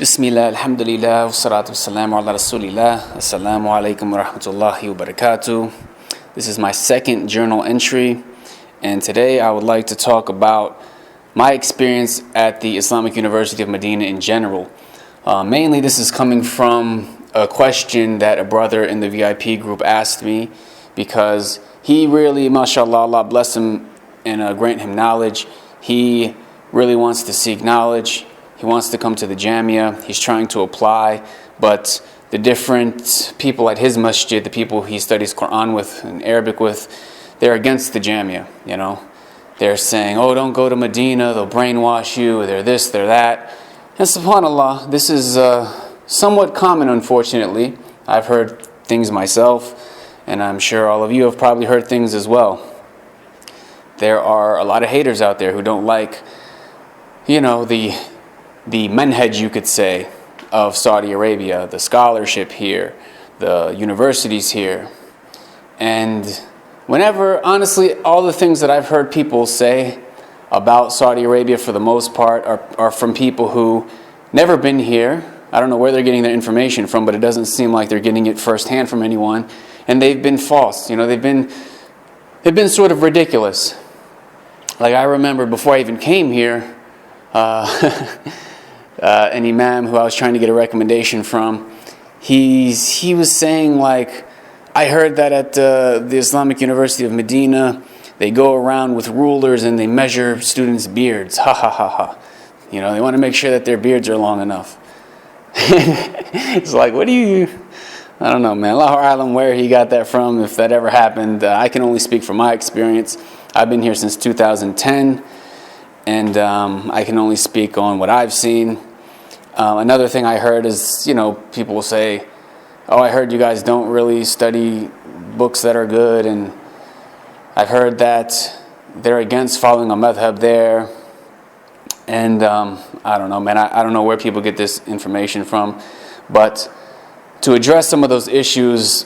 Bismillah, alhamdulillah, wa salatu wassalamu ala rasulillah. Assalamu alaikum wa rahmatullahi wa barakatuh. This is my second journal entry, and today I would like to talk about my experience at the Islamic University of Madinah in general. Mainly this is coming from a question that a brother in the VIP group asked me, because he really, mashallah, Allah bless him and grant him knowledge. He really wants to seek knowledge. He wants to come to the Jamia. He's trying to apply, but the different people at his masjid, the people he studies Quran with and Arabic with, they're against the Jamia, you know. They're saying, oh, don't go to Medina, they'll brainwash you, they're this, they're that. And subhanAllah, this is somewhat common, unfortunately. I've heard things myself, and I'm sure all of you have probably heard things as well. There are a lot of haters out there who don't like, you know, the manhaj, you could say, of Saudi Arabia, the scholarship here, the universities here. And whenever, honestly, all the things that I've heard people say about Saudi Arabia for the most part are from people who never been here. I don't know where they're getting their information from, but it doesn't seem like they're getting it firsthand from anyone. And they've been false. You know, they've been sort of ridiculous. Like, I remember before I even came here, an imam who I was trying to get a recommendation from, he was saying, like, I heard that at the Islamic University of Medina, they go around with rulers and they measure students' beards. Ha ha ha ha. You know, they want to make sure that their beards are long enough. It's like, what do you... I don't know, man. Allahu A'lam where he got that from, if that ever happened. I can only speak from my experience. I've been here since 2010, and I can only speak on what I've seen. Another thing I heard is, you know, people will say, oh, I heard you guys don't really study books that are good, and I've heard that they're against following a madhab there. And I don't know, man. I don't know where people get this information from, but to address some of those issues,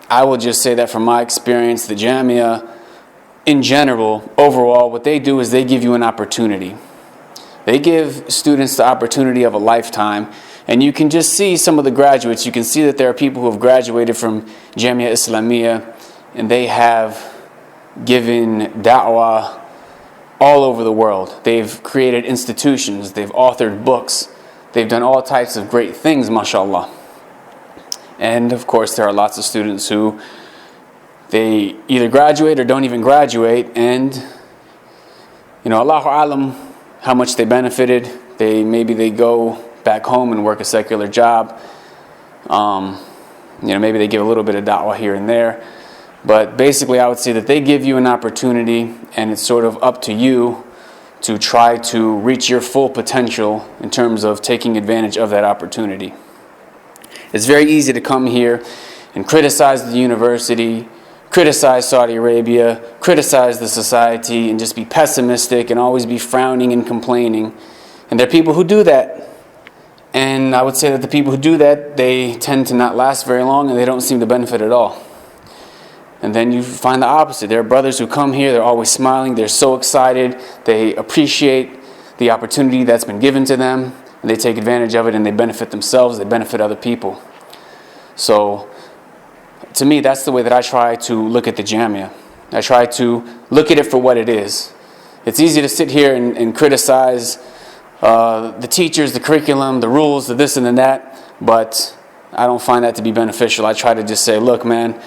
I will just say that from my experience, the Jamia, in general, overall, what they do is they give you an opportunity. They give students the opportunity of a lifetime, and you can just see some of the graduates. You can see that there are people who have graduated from Jamia Islamiyah, and they have given da'wah all over the world. They've created institutions, they've authored books, they've done all types of great things, mashallah. And of course, there are lots of students who they either graduate or don't even graduate, and you know, Allahu A'lam how much they benefited. Maybe they go back home and work a secular job. You know, maybe they give a little bit of da'wah here and there. But basically, I would say that they give you an opportunity, and it's sort of up to you to try to reach your full potential in terms of taking advantage of that opportunity. It's very easy to come here and criticize the university, criticize Saudi Arabia, criticize the society, and just be pessimistic and always be frowning and complaining. And there are people who do that. And I would say that the people who do that, they tend to not last very long, and they don't seem to benefit at all. And then you find the opposite. There are brothers who come here, they're always smiling, they're so excited, they appreciate the opportunity that's been given to them, and they take advantage of it, and they benefit themselves, they benefit other people. So, to me, that's the way that I try to look at the Jamia. I try to look at it for what it is. It's easy to sit here and criticize the teachers, the curriculum, the rules, the this and the that, but I don't find that to be beneficial. I try to just say, look, man,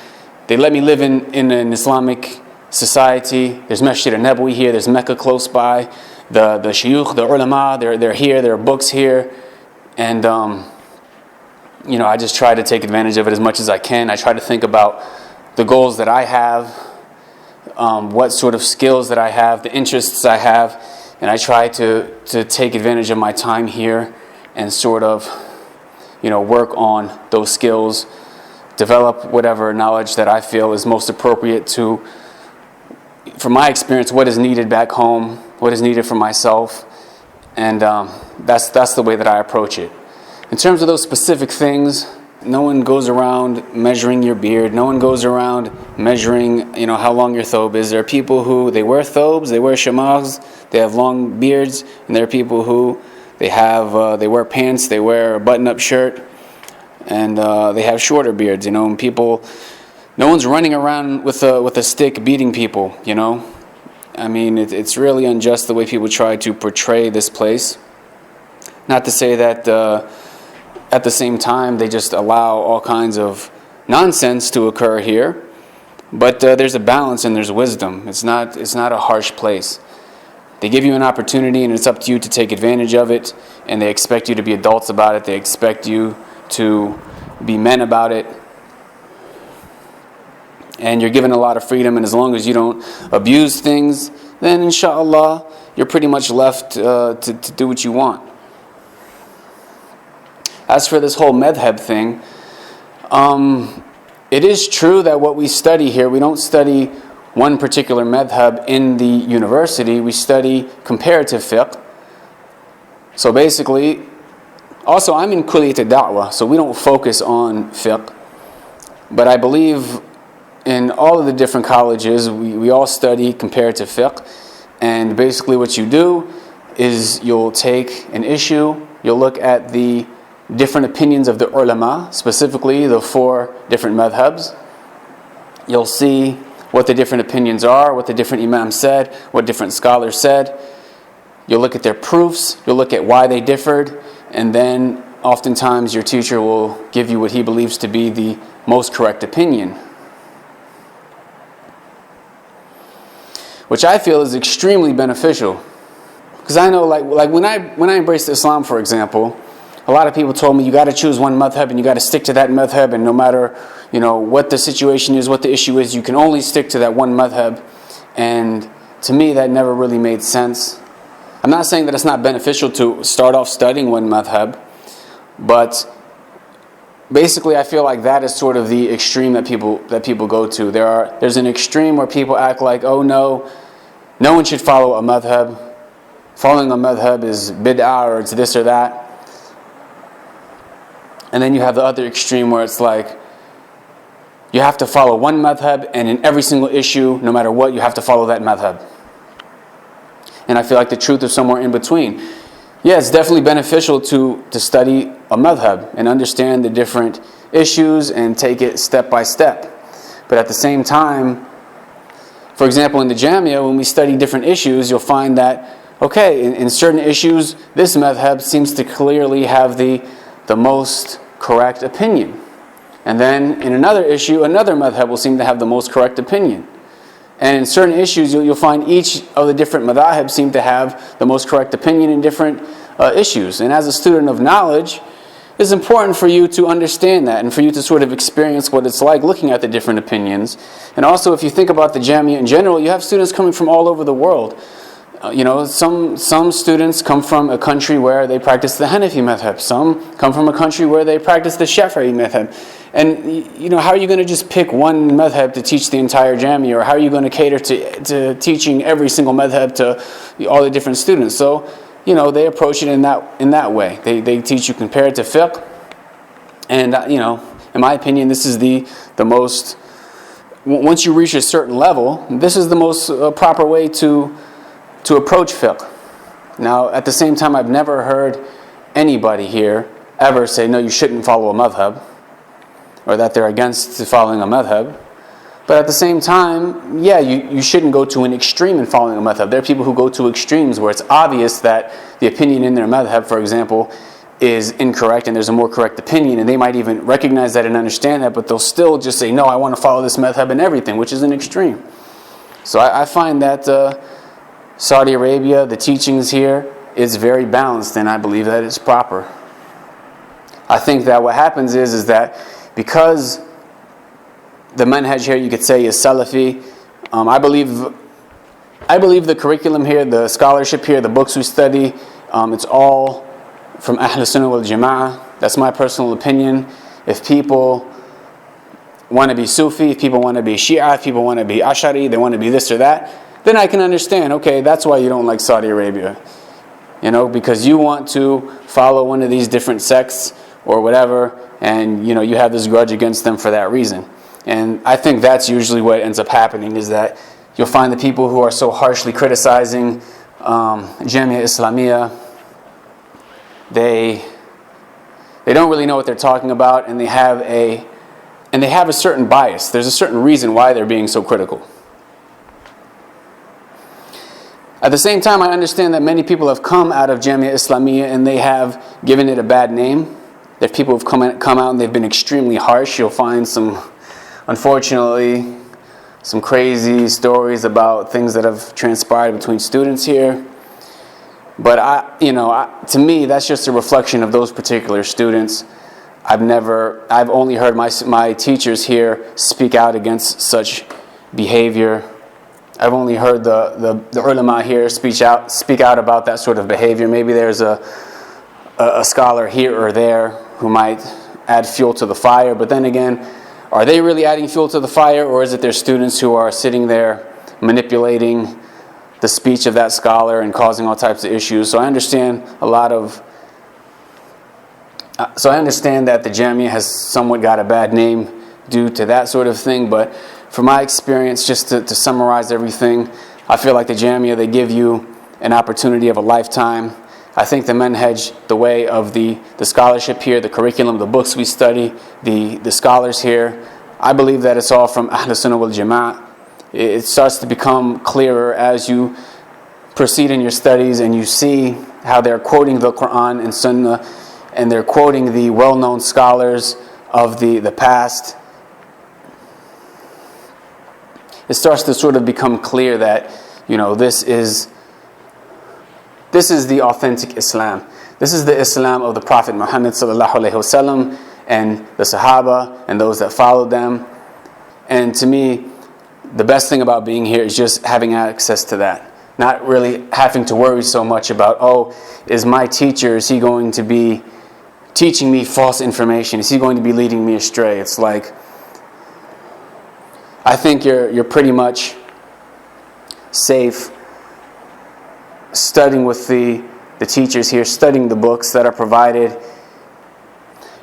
they let me live in an Islamic society. There's Masjid al-Nabawi here, there's Mecca close by, the shuyukh, the ulama, they're here, there are books here, and you know, I just try to take advantage of it as much as I can. I try to think about the goals that I have, what sort of skills that I have, the interests I have, and I try to take advantage of my time here and sort of, you know, work on those skills, develop whatever knowledge that I feel is most appropriate to, from my experience, what is needed back home, what is needed for myself, and that's the way that I approach it. In terms of those specific things, no one goes around measuring your beard. No one goes around measuring, you know, how long your thobe is. There are people who, they wear thobes, they wear shamars, they have long beards, and there are people who They wear pants, they wear a button-up shirt, and they have shorter beards. And people, no one's running around with a stick beating people. I mean, it's really unjust the way people try to portray this place. Not to say that at the same time they just allow all kinds of nonsense to occur here, but there's a balance and there's wisdom. It's not a harsh place. They give you an opportunity, and it's up to you to take advantage of it, and they expect you to be adults about it. They expect you to be men about it. And you're given a lot of freedom, and as long as you don't abuse things, then inshallah, you're pretty much left to do what you want. As for this whole madhab thing, it is true that what we study here, we don't study one particular madhab in the university. We study comparative fiqh. So basically, also I'm in Kulliyat al-Da'wah, so we don't focus on fiqh. But I believe in all of the different colleges, we all study comparative fiqh. And basically what you do is you'll take an issue, you'll look at the different opinions of the ulama, specifically the 4 different madhabs. You'll see what the different opinions are, what the different imams said, what different scholars said. You'll look at their proofs, you'll look at why they differed, and then oftentimes your teacher will give you what he believes to be the most correct opinion, which I feel is extremely beneficial. Because I know, like when I embraced Islam, for example, a lot of people told me you got to choose one madhab and you got to stick to that madhab, and no matter what the situation is, what the issue is, you can only stick to that one madhab. And to me, that never really made sense. I'm not saying that it's not beneficial to start off studying one madhab, but basically I feel like that is sort of the extreme that people go to. There's an extreme where people act like, oh no one should follow a madhab. Following a madhab is bid'ah, or it's this or that. And then you have the other extreme where it's like, you have to follow one madhab, and in every single issue, no matter what, you have to follow that madhab. And I feel like the truth is somewhere in between. Yeah, it's definitely beneficial to study a madhab and understand the different issues and take it step by step. But at the same time, for example, in the Jamia, when we study different issues, you'll find that, okay, in certain issues, this madhab seems to clearly have the most correct opinion. And then in another issue, another madhab will seem to have the most correct opinion. And in certain issues, you'll find each of the different madhahib seem to have the most correct opinion in different issues. And as a student of knowledge, it's important for you to understand that and for you to sort of experience what it's like looking at the different opinions. And also, if you think about the Jamia in general, you have students coming from all over the world. Some students come from a country where they practice the Hanafi madhab. Some come from a country where they practice the Shafi'i madhab. And how are you going to just pick one madhab to teach the entire Jamia, or how are you going to cater to teaching every single madhab to all the different students? So, they approach it in that way. They teach you comparative fiqh, and in my opinion, this is the most. Once you reach a certain level, this is the most proper way to approach fiqh. Now, at the same time, I've never heard anybody here ever say, no, you shouldn't follow a madhab, or that they're against following a madhab. But at the same time, yeah, you shouldn't go to an extreme in following a madhab. There are people who go to extremes where it's obvious that the opinion in their madhab, for example, is incorrect and there's a more correct opinion, and they might even recognize that and understand that, but they'll still just say, no, I want to follow this madhab in everything, which is an extreme. So I find that Saudi Arabia, the teachings here, is very balanced, and I believe that it's proper. I think that what happens is that because the manhaj here, you could say, is Salafi, I believe the curriculum here, the scholarship here, the books we study, it's all from Ahl Sunnah wal Jama'ah. That's my personal opinion. If people want to be Sufi, if people want to be Shia, if people want to be Ash'ari, they want to be this or that, then I can understand, okay, that's why you don't like Saudi Arabia. Because you want to follow one of these different sects or whatever, and you have this grudge against them for that reason. And I think that's usually what ends up happening, is that you'll find the people who are so harshly criticizing Jamia Islamiyah, they don't really know what they're talking about, and they have a certain bias. There's a certain reason why they're being so critical. At the same time, I understand that many people have come out of Jamia Islamiyah and they have given it a bad name. There are people who have come out and they've been extremely harsh. You'll find unfortunately, some crazy stories about things that have transpired between students here. But to me, that's just a reflection of those particular students. I've only heard my teachers here speak out against such behavior. I've only heard the ulama here speak out about that sort of behavior. Maybe there's a scholar here or there who might add fuel to the fire, but then again, are they really adding fuel to the fire, or is it their students who are sitting there manipulating the speech of that scholar and causing all types of issues? So I understand that the Jamia has somewhat got a bad name due to that sort of thing, but from my experience, just to summarize everything, I feel like the Jamia, they give you an opportunity of a lifetime. I think the manhaj, the way of the scholarship here, the curriculum, the books we study, the scholars here, I believe that it's all from Ahl Sunnah wal Jama'ah. It starts to become clearer as you proceed in your studies and you see how they're quoting the Quran and Sunnah, and they're quoting the well-known scholars of the past. It starts to sort of become clear that, this is the authentic Islam. This is the Islam of the Prophet Muhammad sallallahu alaihi wasallam and the Sahaba and those that followed them. And to me, the best thing about being here is just having access to that. Not really having to worry so much about, is my teacher, is he going to be teaching me false information? Is he going to be leading me astray? It's like, I think you're pretty much safe studying with the teachers here, studying the books that are provided.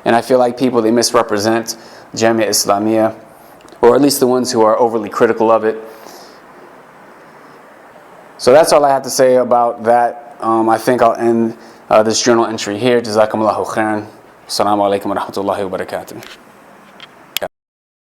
And I feel like people, they misrepresent Jamia Islamiyah, or at least the ones who are overly critical of it. So that's all I have to say about that. I think I'll end this journal entry here. Jazakumullahu khairan. Assalamu alaikum wa rahmatullahi wa barakatuh.